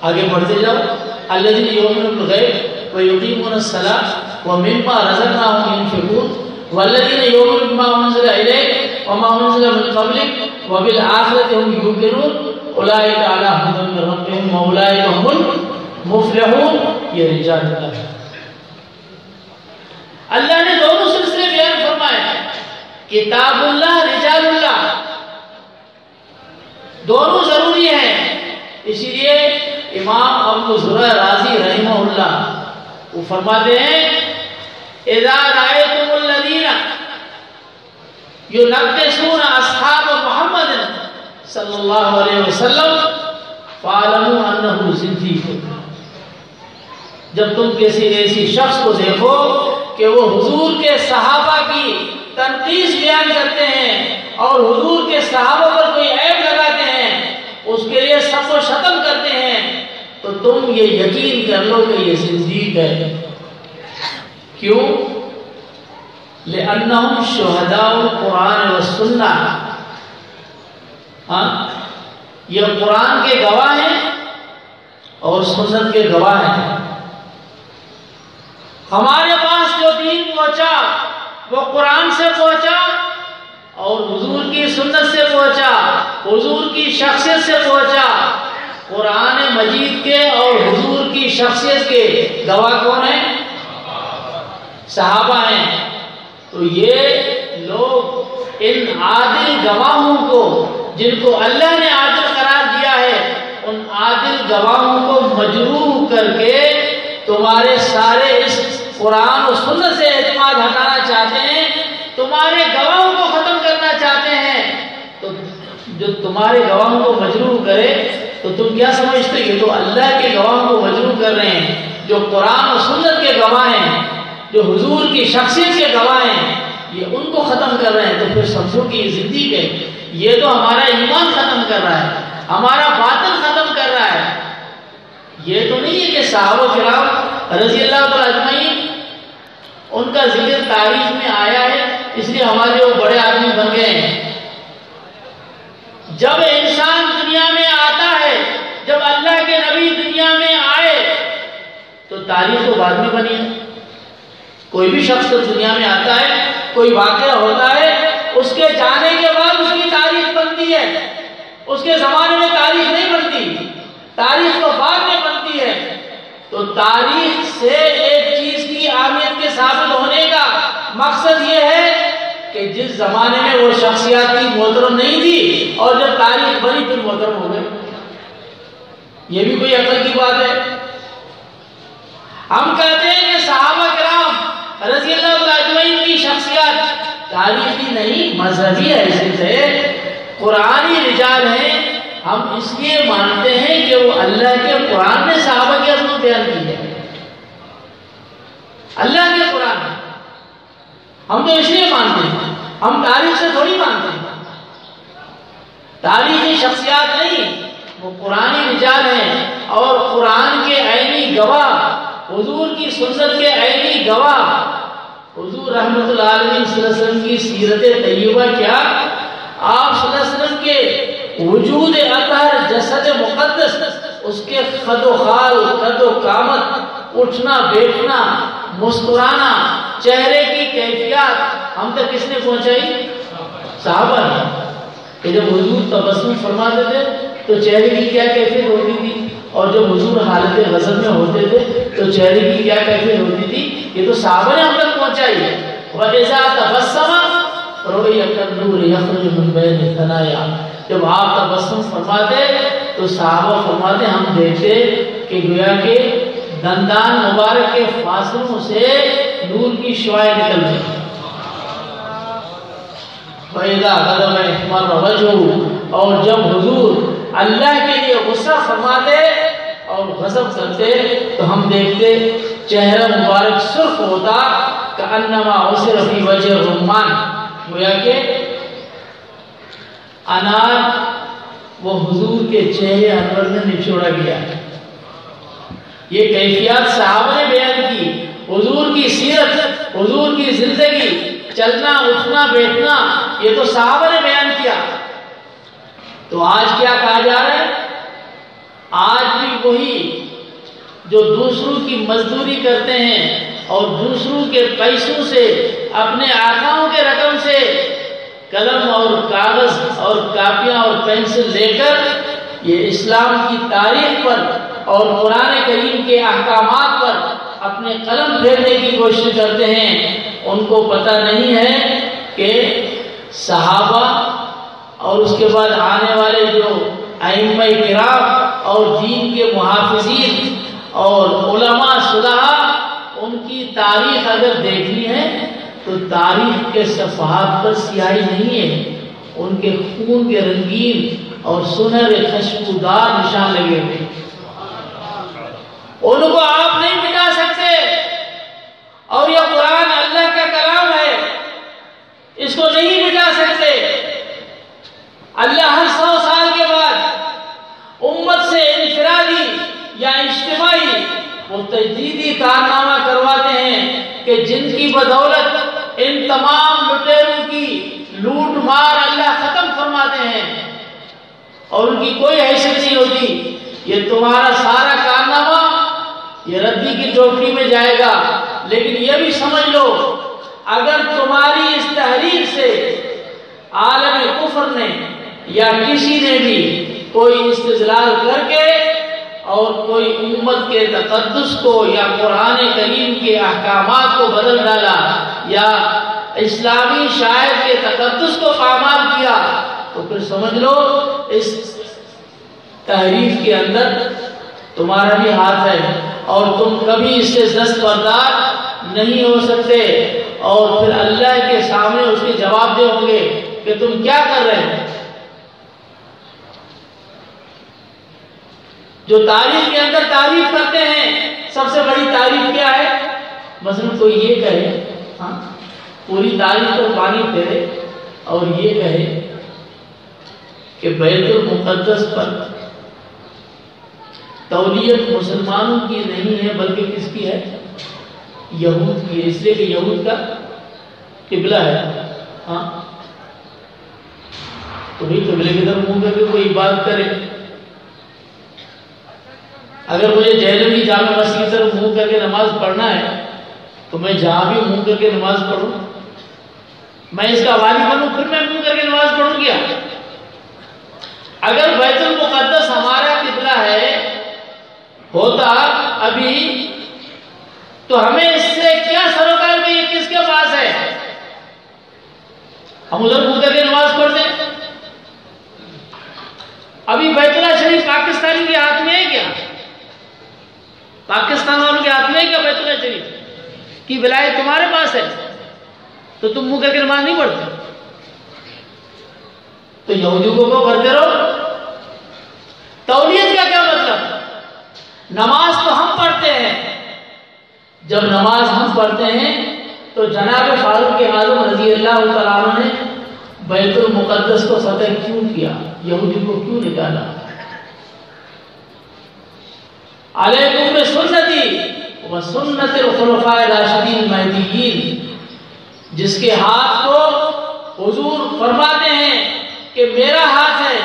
آگے بڑھتے جاؤ، الذین یؤمنون بالغیب ویقیمون الصلاۃ ومما رزقناہم ينفقون والذین یؤمنون بما انزل الیک وما انزل من قبلک وبالآخرۃ هم یوقنون اولئک علی ھدی من ربہم واولئک هم المفلحون، یہ رجال اللہ ہے۔ اللہ نے دونوں سلسلے بیان فرمائے، کتاب اللہ رجال اللہ، دونوں ضروری ہیں۔ اسی لیے امام ابو زرع رازی رحمہ اللہ وہ فرماتے ہیں اذا رأیتم الذین ینقصون اصحاب محمد صلی اللہ علیہ وسلم فاعلموا انہ زندیق، جب تم کسی ایسی شخص کو دیکھو کہ وہ حضور کے صحابہ کی تنقیص بیان کرتے ہیں اور حضور کے صحابہ پر کوئی عیب لگاتے ہیں، اس کے لیے سب کو شتم کرتے ہیں، تو تم یہ یقین کر لو کہ یہ زندیق ہے۔ کیوں؟ لأنہم شہداء القرآن والسنہ، ہاں یہ قرآن کے گواہ ہیں اور سنت کے گواہ ہیں۔ ہمارے پاس جو دین پہنچا وہ قرآن سے پہنچا اور حضور کی سنت سے پہنچا، حضور کی شخصیت سے پہنچا۔ قرآن مجید کے اور حضور کی شخصیت کے گواہ کون ہیں؟ صحابہ ہیں۔ تو یہ لوگ ان عادل گواہوں کو، جن کو اللہ نے عادل قرار دیا ہے، ان عادل گواہوں کو مجروح کر کے تمہارے سارے اس قرآن و سنت سے اعتماد ہٹانا چاہتے ہیں، تمہارے گواہوں کو ختم کرنا چاہتے ہیں، تو جو تمہارے گواہوں کو مجروح کرے تو تم کیا سمجھتے؟ یہ تو اللہ کے گواہوں کو مجروح کر رہے ہیں، جو قرآن و سنت کے گواہ ہیں، جو حضور کی شخصیت کے گواہ ہیں، یہ ان کو ختم کر رہے ہیں۔ تو پھر سمجھو کہ یہ زندگی ہے، یہ تو ہمارا ایمان ختم کر رہا ہے، ہمارا باطن ختم کر رہا ہے۔ یہ تو نہیں ہے کہ صحابہ کرام رضی اللہ تعالیٰ اجمعین ان کا ذکر تاریخ میں آیا ہے اس لیے ہمارے وہ بڑے آدمی بن گئے ہیں۔ جب انسان دنیا میں آتا ہے، جب اللہ کے نبی دنیا میں آئے تو تاریخ تو بعد میں بنی ہے۔ کوئی بھی شخص دنیا میں آتا ہے، کوئی واقعہ ہوتا ہے، اس کے جانے کے بعد اس کی تاریخ بنتی ہے۔ اس کے زمانے میں تاریخ نہیں بنتی، تاریخ تو بعد میں بنتی ہے۔ تو تاریخ سے ایک چیز کی اہمیت کے ثابت ہونے کا مقصد یہ ہے کہ جس زمانے میں وہ شخصیات کی محترم نہیں تھی اور جب تاریخ بنی پھر محترم ہو گئے۔ یہ بھی کوئی عقل کی بات ہے؟ ہم کہتے ہیں کہ صحابہ کرام رضی اللہ تعالیٰ اجمعین کی شخصیات تاریخی نہیں، مذہبی حیثیت ہے، قرآنی رجال ہیں۔ ہم اس لیے مانتے ہیں کہ وہ اللہ کے قرآن نے صحابہ کی عظمت بیان کی ہے، اللہ کے قرآن میں ہم تو اس لیے مانتے ہیں، ہم تاریخ سے تھوڑی مانتے ہیں۔ تاریخی شخصیات نہیں، وہ قرآنی رجال ہیں اور قرآن کے عینی گواہ، حضور کی سنت کے عینی گواہ۔ حضور رحمت اللہ علیہ صلی اللہ علیہ وسلم کی سیرت طیبہ کیا، آپ صلی اللہ علیہ وسلم کے وجود اطہر جسد مقدس، اس کے خد و خال، قد و قامت، اٹھنا بیٹھنا، مسکرانا، چہرے کی کیفیات ہم تک کس نے پہنچائی؟ صحابہ نے۔ کہ جب حضور تبسم فرماتے تھے تو چہرے کی کیا کیفیت ہوتی تھی، اور جب حضور حالت غضب میں ہوتے تھے تو چہرے کی کیا کیفیت ہوتی تھی، یہ تو صحابہ نے ہم تک پہنچائی ہے۔ وَإِذَا تَبَسَّمَ رُؤِيَ كَالنُّورِ يَخْرُجُ مِنْ بَيْنِ ثَنَايَاهُ۔ جب آپ تبسم فرماتے تو صحابہ فرماتے ہم دیکھتے کہ گویا کہ دندان مبارک کے فاصلوں سے نور کی شعاعیں نکل رہی ہیں۔ فَإِذَا غَضِبَ احْمَرَّ وَجْهُهُ، اور جب حضور اللہ کے لیے غصہ فرماتے اور غضب کرتے تو ہم دیکھتے چہرہ مبارک سرخ ہوتا، کأنما عصر فی وجہ الرمان، گویا کہ انار وہ حضور کے چہرے انور میں نچوڑا گیا۔ یہ کیفیات صحابہ نے بیان کی، حضور کی سیرت، حضور کی زندگی، چلنا اٹھنا بیٹھنا، یہ تو صحابہ نے بیان کیا۔ تو آج کیا کہا جا رہا ہے؟ آج بھی وہی جو دوسروں کی مزدوری کرتے ہیں اور دوسروں کے پیسوں سے، اپنے آقاؤں کے رقم سے قلم اور کاغذ اور کاپیاں اور پینسل لے کر یہ اسلام کی تاریخ پر اور قرآن کریم کے احکامات پر اپنے قلم پھیرنے کی کوشش کرتے ہیں، ان کو پتہ نہیں ہے کہ صحابہ اور اس کے بعد آنے والے جو ائمہ کرام اور دین کے محافظین اور علماء صلحاء، ان کی تاریخ اگر دیکھنی ہے تو تاریخ کے صفحات پر سیاہی نہیں ہے، ان کے خون کے رنگین اور سنہرے خوشبودار نشان لگے ہوئے، ان کو آپ نہیں مٹا سکتے۔ اور یہ قرآن اللہ کا کلام ہے، اس کو نہیں مٹا سکتے۔ اللہ ہر 100 سال کے بعد امت سے انفرادی یا اجتماعی وہ تجدیدی کارنامہ کرواتے ہیں کہ جن کی بدولت ان تمام لٹیروں کی لوٹ مار اللہ ختم فرماتے ہیں اور ان کی کوئی حیثیت نہیں ہوتی۔ یہ تمہارا سارا کارنامہ یہ ردی کی ٹوکری میں جائے گا، لیکن یہ بھی سمجھ لو اگر تمہاری اس تحریک سے عالم کفر نے یا کسی نے بھی کوئی استدلال کر کے اور کوئی امت کے تقدس کو یا قرآن کریم کے احکامات کو بدل ڈالا یا اسلامی شاعر کے تقدس کو پامال کیا تو پھر سمجھ لو اس تحریف کے اندر تمہارا بھی ہاتھ ہے اور تم کبھی اس سے دستبردار نہیں ہو سکتے، اور پھر اللہ کے سامنے اس کے جواب دے ہوں گے کہ تم کیا کر رہے ہیں۔ جو تعریف کے اندر تعریف کرتے ہیں، سب سے بڑی تعریف کیا ہے؟ مثلا کوئی یہ کہے، ہاں پوری تعریف تو پانی پھیرے اور یہ کہے کہ بیت المقدس پر تولیت مسلمانوں کی نہیں ہے بلکہ کس کی ہے؟ یہود کی ہے، اس لیے کہ یہود کا قبلہ ہے۔ ہاں تو بھی قبلے کی طرف منہ کر کے کوئی عبادت کرے۔ اگر مجھے جہلمی جامع مسجد کی طرف منہ کر کے نماز پڑھنا ہے تو میں جہاں بھی منہ کر کے نماز پڑھوں، میں اس کا والی بنوں پھر میں منہ کر کے نماز پڑھوں گیا؟ اگر بیت المقدس ہمارا قبلہ ہے ہوتا ابھی تو ہمیں اس سے کیا سروکار میں یہ کس کے پاس ہے؟ ہم ادھر منہ کر کے نماز پڑھتے ہیں۔ ابھی بیت اللہ شریف پاکستانی کے ہاتھ میں ہے کیا؟ پاکستان والوں کے ہاتھ میں ہے کیا بیت اللہ شریف کی ولایت تمہارے پاس ہے؟ تو تم منہ کر کے نماز نہیں پڑھتے؟ تو یہودیوں کو کرتے رہو۔ تولیت کا کیا مطلب؟ نماز تو ہم پڑھتے ہیں، جب نماز ہم پڑھتے ہیں تو جناب فاروق اعظم رضی اللہ تعالیٰ عنہ نے بیت المقدس کو فتح کیوں کیا؟ یہودی کو کیوں نکالا؟ علیکم بسنتی وسنت الخلفاء الراشدین المہدیین، جس کے ہاتھ کو حضور فرماتے ہیں کہ میرا ہاتھ ہے،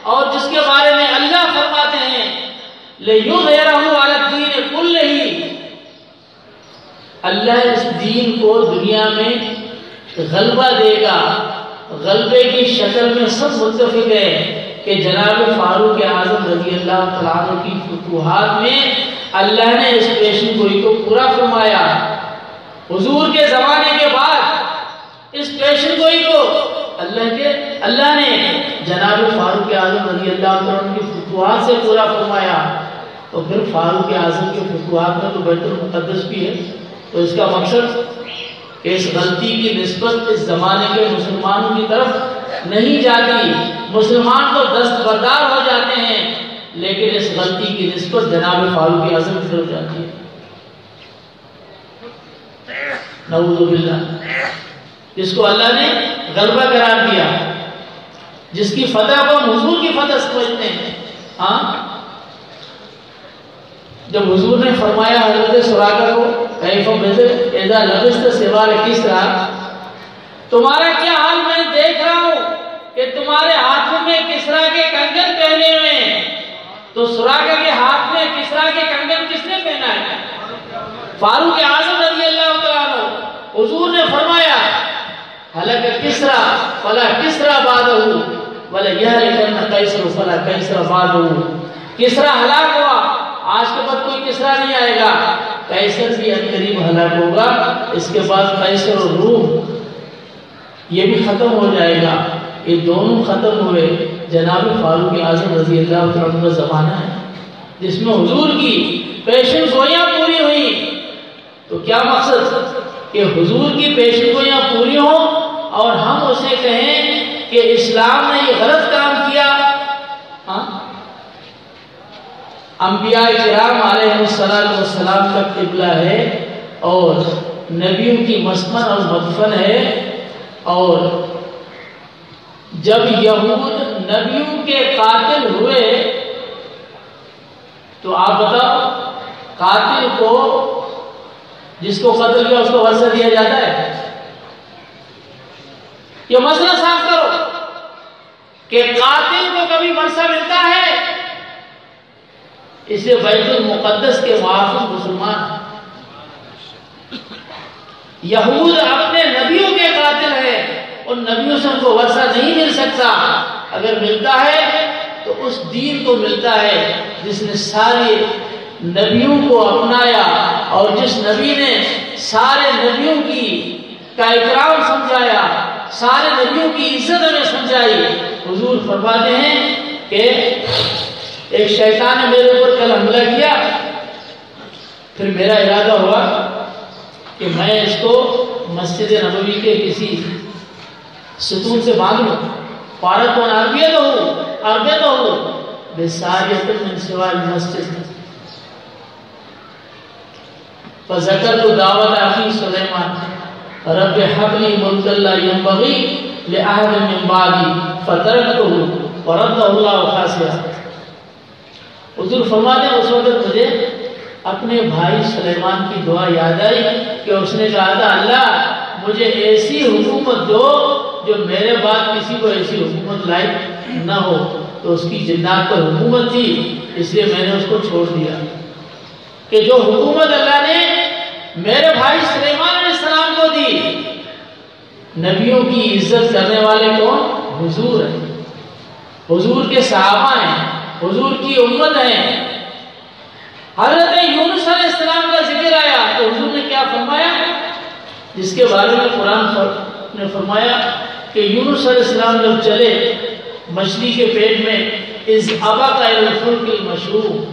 اور جس کے بارے میں اللہ فرماتے ہیں لِيُظْهِرَهُ عَلَى الدِّينِ كُلِّهِ، اللہ اس دین کو دنیا میں غلبہ دے گا۔ غلبے کی شکل میں سب متفق ہے کہ جناب فاروق اعظم رضی اللہ تعالیٰ عنہ کی فتوحات میں اللہ نے اس پیشن گوئی کو پورا فرمایا۔ حضور کے زمانے کے بعد اس پیشن گوئی کو اللہ نے جناب فاروق اعظم رضی اللہ تعالیٰ عنہ کی فتوحات سے پورا فرمایا۔ تو پھر فاروق اعظم کے فتوحات میں تو بیت المقدس بھی ہے، تو اس کا مقصد اس غلطی کی نسبت اس زمانے کے مسلمانوں کی طرف نہیں جاتی، مسلمان تو دستبردار ہو جاتے ہیں، لیکن اس غلطی کی نسبت جناب فاروق اعظم کی طرف جاتی ہے۔ نعوذ باللہ، جس کو اللہ نے غلبہ قرار دیا، جس کی فتح کو ہم حضور کی فتح سمجھتے ہیں۔ ہاں جب حضور نے فرمایا حضرت سراقہ کو کیف بذل اذا لبست سوار کسرا، تمہارا کیا حال میں دیکھ رہا ہوں کہ تمہارے ہاتھوں میں کسرا کے کنگن پہنے ہوئے ہیں۔ تو سراقہ کے ہاتھ میں کسرا کے کنگن کس نے پہنا ہے؟ فاروق اعظم رضی اللہ تعالیٰ عنہ۔ حضور نے فرمایا ہلک کسرا فلا کسرا بعدہ ولا یہلکن قیصر فلا قیصر بعدہ، کسرا ہلاک ہوا، آج کے بعد کوئی کسرا نہیں آئے گا، قیصر بھی قریب ہلاک ہوگا، اس کے بعد قیصر اور روم یہ بھی ختم ہو جائے گا۔ یہ دونوں ختم ہوئے، جناب فاروق اعظم رضی اللہ تعالیٰ عنہ کا زمانہ ہے جس میں حضور کی پیشن گوئیاں پوری ہوئی۔ تو کیا مقصد کہ حضور کی پیشن گوئیاں پوری ہوں اور ہم اسے کہیں کہ اسلام نے یہ غلط کام کیا؟ انبیاء کرام علیہ السلام کا قبلہ ہے اور نبیوں کی مسکن اور مدفن ہے، اور جب یہود نبیوں کے قاتل ہوئے تو آپ بتاؤ قاتل کو، جس کو قتل کیا اس کو ورثہ دیا جاتا ہے؟ یہ مسئلہ صاف کرو کہ قاتل کو کبھی ورثہ ملتا ہے؟ اسے بیت المقدس کے محافظ مسلمان، یہود اپنے نبیوں کے قاتل ہیں، ان نبیوں سے ان کو ورثہ نہیں مل سکتا۔ اگر ملتا ہے تو اس دین کو ملتا ہے جس نے سارے نبیوں کو اپنایا اور جس نبی نے سارے نبیوں کا اکرام سمجھایا، سارے نبیوں کی عزت ہمیں سمجھائی۔ حضور فرماتے ہیں کہ ایک شیطان نے میرے اوپر کل حملہ کیا، پھر میرا ارادہ ہوا کہ میں اس کو مسجد نبوی کے کسی ستون سے باندھ لوں، فارغ عربیت ہوں بساریۃ من سوا المسجد فذکرت دعوت اخی سلیمان رب حب لی ملکا لا ینبغی لأحد من بعدی فترکتہ ورد اللہ خاسیہ. حضور فرماتے ہیں اس وقت مجھے اپنے بھائی سلیمان کی دعا یاد آئی کہ اس نے کہا تھا اللہ مجھے ایسی حکومت دو جو میرے بعد کسی کو ایسی حکومت لائق نہ ہو. تو اس کی جنات پر حکومت تھی اس لیے میں نے اس کو چھوڑ دیا کہ جو حکومت اللہ نے میرے بھائی سلیمان علیہ السلام کو دی. نبیوں کی عزت کرنے والے کون؟ حضور ہیں, حضور کے صحابہ ہیں, حضور کی امت ہیں. حضرت یونس علیہ السلام کا ذکر آیا تو حضور نے کیا فرمایا, جس کے بارے میں قرآن نے فرمایا کہ یونس علیہ السلام جب چلے مچھلی کے پیٹ میں اذ ابق الی الفلک المشحون,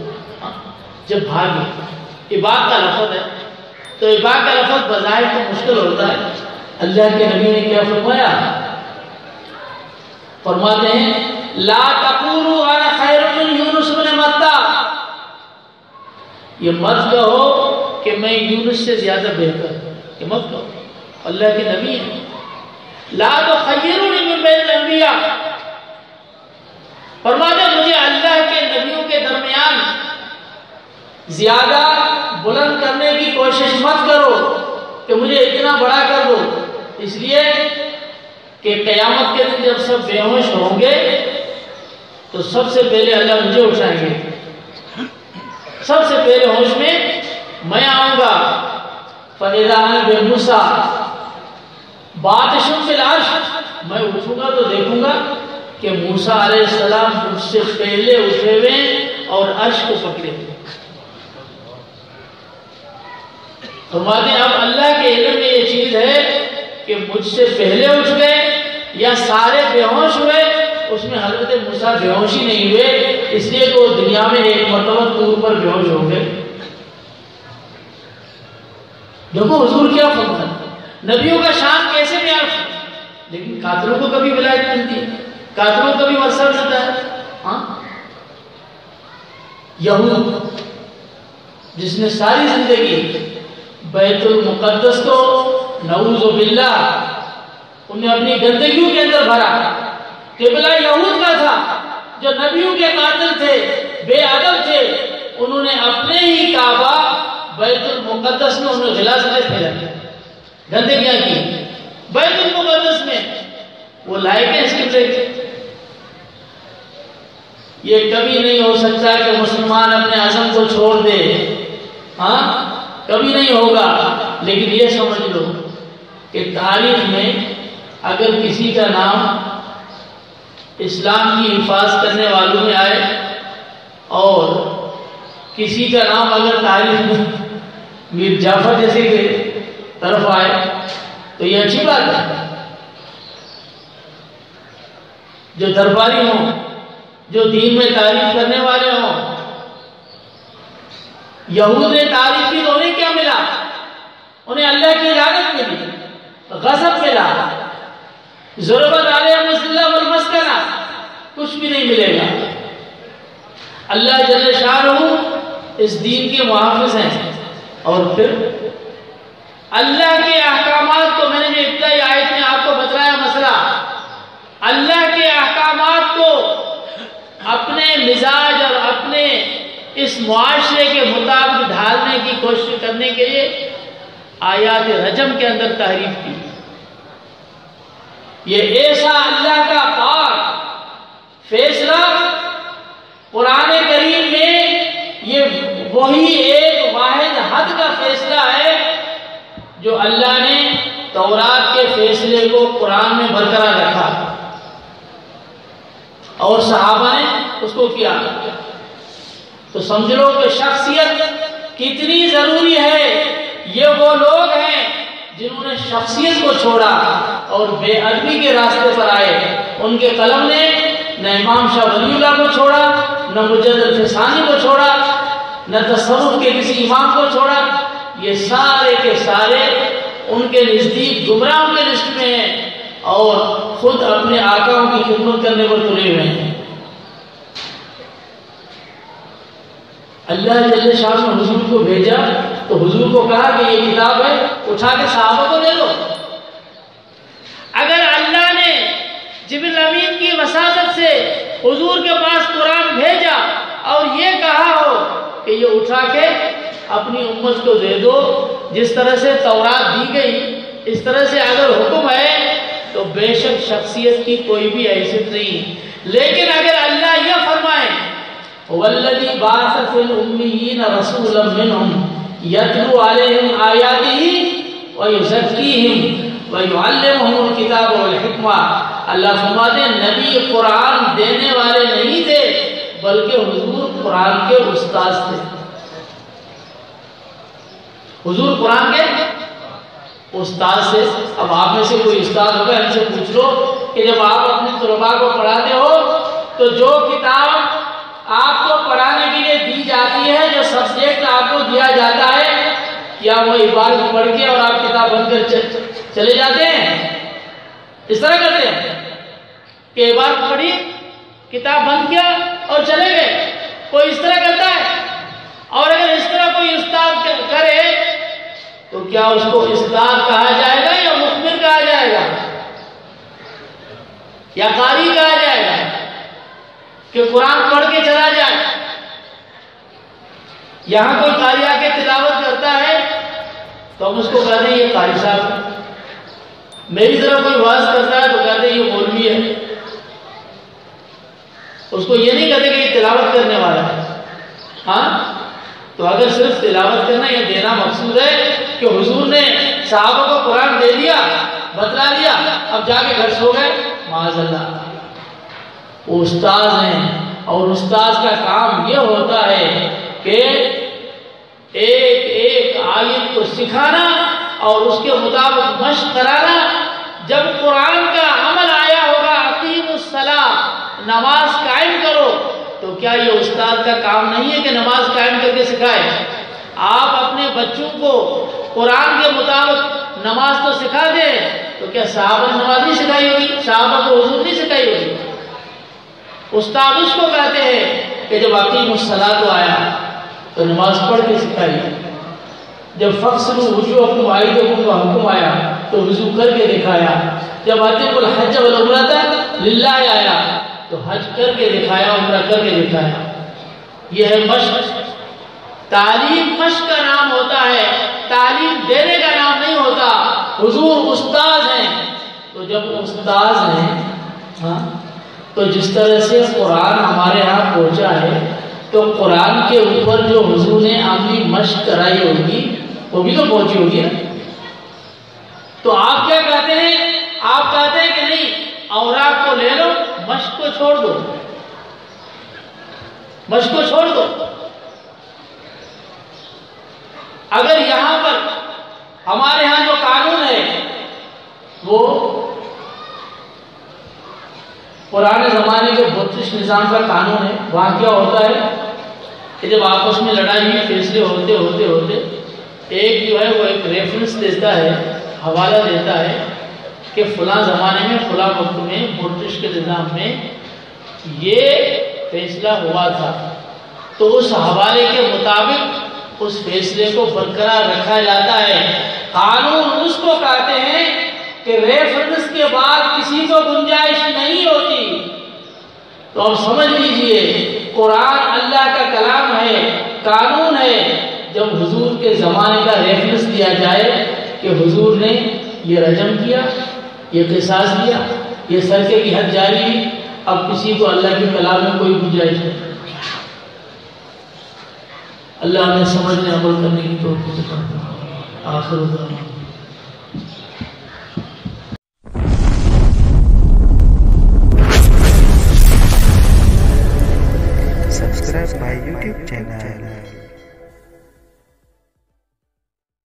جب بھاگے. اباق کا لفظ ہے تو اباق کا لفظ بظاہر تو مشکل ہوتا ہے. اللہ کے نبی نے کیا فرمایا, فرماتے ہیں لا تقولوا انا خیر من یونس بن متى, یہ مت کہو کہ میں یونس سے زیادہ بہتر, یہ مت کہو. اللہ کے نبی ہیں. لا تخیرونی من بین الانبیاء, فرماتے ہیں مجھے اللہ کے نبیوں کے درمیان زیادہ بلند کرنے کی کوشش مت کرو کہ مجھے اتنا بڑا کر دو, اس لیے کہ قیامت کے دن جب سب بے ہوش ہوں گے تو سب سے پہلے اللہ مجھے اٹھائیں گے, سب سے پہلے ہوش میں آؤں گا. فَإِذَا أَنَا بِمُوسَىٰ بَاطِشٌ فِي الْعَرْشِ, میں اٹھوں گا تو دیکھوں گا کہ موسیٰ علیہ السلام مجھ سے پہلے اٹھے ہوئے اور عرش کو پکڑے ہوئے. فرماتے ہیں اب اللہ کے علم میں یہ چیز ہے کہ مجھ سے پہلے اٹھ گئے یا سارے بے ہوش ہوئے, اس میں حضرت موسیٰ بے ہوش ہی نہیں ہوئے, اس لیے کہ وہ دنیا میں ایک مرتبہ طور پر بے ہوش ہو گئے. دیکھو حضور کیا فرماتے ہیں, نبیوں کا شان کیسے بیان, لیکن قاتلوں کو کبھی ولایت ملتی ہے, قاتلوں کو کبھی ورثہ ملتا ہے. یہود جس نے ساری زندگی بیت المقدس کو نعوذ باللہ انہیں اپنی گندگیوں کے اندر بھرا, قبلہ یہود کا تھا, جو نبیوں کے قاتل تھے, بے ادب تھے, انہوں نے اپنے ہی کعبہ بیت المقدس میں انہیں غلاظت پھیلا دیا, گندگیاں کی بیت المقدس میں. وہ لائق ہیں اس قبلے کے. یہ کبھی نہیں ہو سکتا کہ مسلمان اپنے عزم کو چھوڑ دے, ہاں کبھی نہیں ہوگا. لیکن یہ سمجھ لو کہ تاریخ میں اگر کسی کا نام اسلام کی حفاظت کرنے والوں میں آئے اور کسی کا نام اگر تاریخ میں میر جعفر جیسے کے طرف آئے تو یہ اچھی بات ہے. جو درباری ہوں, جو دین میں تعریف کرنے والے ہوں. یہود نے تعریف کی تو انہیں کیا ملا, انہیں اللہ کی لعنت ملی, غضب ملا, ضربت علیہم الذلہ والمسکنہ, کچھ بھی نہیں ملے گا. اللہ جل شانہ اس دین کے محافظ ہیں. اور پھر اللہ کے احکامات کو, میں نے جو ابتدائی آیت میں آپ کو بتایا مسئلہ, اللہ کے احکامات کو اپنے مزاج اور اپنے اس معاشرے کے مطابق ڈھالنے کی کوشش کرنے کے لیے آیات رجم کے اندر تحریف کی. یہ ایسا اللہ کا پاک فیصلہ قرآن کریم میں, یہ وہی ایک واحد حد کا فیصلہ ہے جو اللہ نے تورات کے فیصلے کو قرآن میں برقرار رکھا اور صحابہ نے اس کو کیا. تو سمجھ لو کہ شخصیت کتنی ضروری ہے. یہ وہ لوگ ہیں جنہوں نے شخصیت کو چھوڑا اور بے ادبی کے راستے پر آئے. ان کے قلم نے نہ امام شاہ ولی اللہ کو چھوڑا, نہ مجد الفسانی کو چھوڑا, نہ تصوف کے کسی امام کو چھوڑا. یہ سارے کے سارے ان کے نزدیک گمراہوں کے لسٹ میں ہیں اور خود اپنے آقاؤں کی خدمت کرنے پر تلے ہوئے ہیں. اللہ جل شاہ نے حضور کو بھیجا تو حضور کو کہا کہ یہ کتاب ہے، اٹھا کے صحابہ کو دے دو۔ اگر اللہ نے جبریل امین کی وساطت سے حضور کے پاس قرآن بھیجا اور یہ کہا ہو کہ یہ اٹھا کے اپنی امت کو دے دو، جس طرح سے تورات دی گئی اس طرح سے اگر حکم ہے تو بے شک شخصیت کی کوئی بھی حیثیت نہیں۔ لیکن اگر اللہ یہ فرمائے وَالَّذِي بَعَثَ فِي الْأُمِّيِّينَ رَسُولًا مِّنْهُمْ يَتْلُو عَلَيْهِمْ آيَاتِهِ وَيُزَكِّيهِمْ وَيُعَلِّمُهُمُ الْكِتَابَ وَالْحِكْمَةَ، اللہ فرماتے ہیں نبی قرآن دینے والے نہیں تھے بلکہ حضور قرآن کے استاد تھے۔ حضور قرآن کے استاد سے۔ اب آپ میں سے کوئی استاد ہوگا، ان سے پوچھ لو کہ جب آپ اپنے طلباء کو پڑھاتے ہو تو جو کتاب آپ کو پڑھانے کے لیے دی جاتی ہے، جو سبجیکٹ آپ کو دیا جاتا ہے، کیا وہ عبارت پڑھ کے اور آپ کتاب بند کر چلے جاتے ہیں؟ اس طرح کرتے ہیں کہ عبارت پڑھی، کتاب بند کیا اور چلے گئے؟ کوئی اس طرح کرتا ہے؟ اور اگر اس طرح کوئی استاد کرے تو کیا اس کو استاد کہا جائے گا یا مخبر کہا جائے گا یا قاری کہا جائے گا کہ قرآن پڑھ کے چلا جائے؟ یہاں کوئی قاری آ کے تلاوت کرتا ہے تو ہم اس کو کہتے ہیں یہ قاری صاحب ہے۔ میری طرف کوئی واعظ کرتا ہے تو کہتے ہیں یہ مولوی ہے۔ اس کو یہ نہیں کہتے کہ یہ تلاوت کرنے والا ہے۔ ہاں، تو اگر صرف تلاوت کرنا یا دینا مقصود ہے کہ حضور نے صحابہ کو قرآن دے دیا، بتلا دیا، اب جا کے گھر سو گئے، معاذ اللہ، وہ استاد ہیں اور استاد کا کام یہ ہوتا ہے کہ ایک ایک آیت کو سکھانا اور اس کے مطابق مشق کرانا۔ جب قرآن کا عمل آیا ہوگا اقیموا الصلاۃ، نماز قائم کرو، تو کیا یہ استاد کا کام نہیں ہے کہ نماز قائم کر کے سکھائے؟ آپ اپنے بچوں کو قرآن کے مطابق نماز تو سکھا دیں، تو کیا صحابہ نے نماز نہیں سکھائی ہوگی؟ صحابہ کو حضور نہیں سکھائی ہوگی؟ استاد اس کو کہتے ہیں کہ جب اقیموا الصلاۃ آیا تو نماز پڑھ کے سکھائی، جب فَاغْسِلُوا وُجُوهَكُمْ وَأَيْدِيَكُمْ کا حکم آیا تو وضو کر کے دکھایا، جب أَتِمُّوا الْحَجَّ وَالْعُمْرَةَ لِلَّهِ آیا تو حج کر کے دکھایا، عمرہ کر کے دکھایا۔ یہ ہے مشق۔ تعلیم مشق کا نام ہوتا ہے، تعلیم دینے کا نام نہیں ہوتا۔ حضور استاد ہیں، تو جب استاد ہیں تو جس طرح سے قرآن ہمارے ہاں پہنچا ہے تو قرآن کے اوپر جو حضور نے عملی مشق کرائی ہوگی وہ بھی تو پہنچی ہوگی نا۔ تو آپ کیا کہتے ہیں؟ آپ کہتے ہیں کہ نہیں، اوراق کو لے لو، مشق کو چھوڑ دو، مشق کو چھوڑ دو۔ اگر یہاں پر ہمارے ہاں جو قانون ہے وہ پرانے زمانے کے برٹش نظام کا قانون ہے، وہاں کیا ہوتا ہے کہ جب آپس میں لڑائی میں فیصلے ہوتے ہوتے ہوتے ایک جو ہے وہ ایک ریفرنس دیتا ہے، حوالہ دیتا ہے کہ فلاں زمانے میں فلاں وقت میں برٹش کے نظام میں یہ فیصلہ ہوا تھا، تو اس حوالے کے مطابق اس فیصلے کو برقرار رکھا جاتا ہے۔ قانون اس کو کہتے ہیں کہ ریفرنس کے بعد کسی کو گنجائش نہیں ہوتی۔ تو اب سمجھ لیجئے، قرآن اللہ کا کلام ہے، قانون ہے۔ جب حضور کے زمانے کا ریفرنس دیا جائے کہ حضور نے یہ رجم کیا، یہ قصاص کیا، یہ صدقے کی حد جاری ہوئی، اب کسی کو اللہ کے کلام میں کوئی گنجائش نہیں۔ اللہ نے سمجھنے عمل کرنے کی توفیق عطا فرمائے۔ آخر دعوانا subscribe my YouTube channel.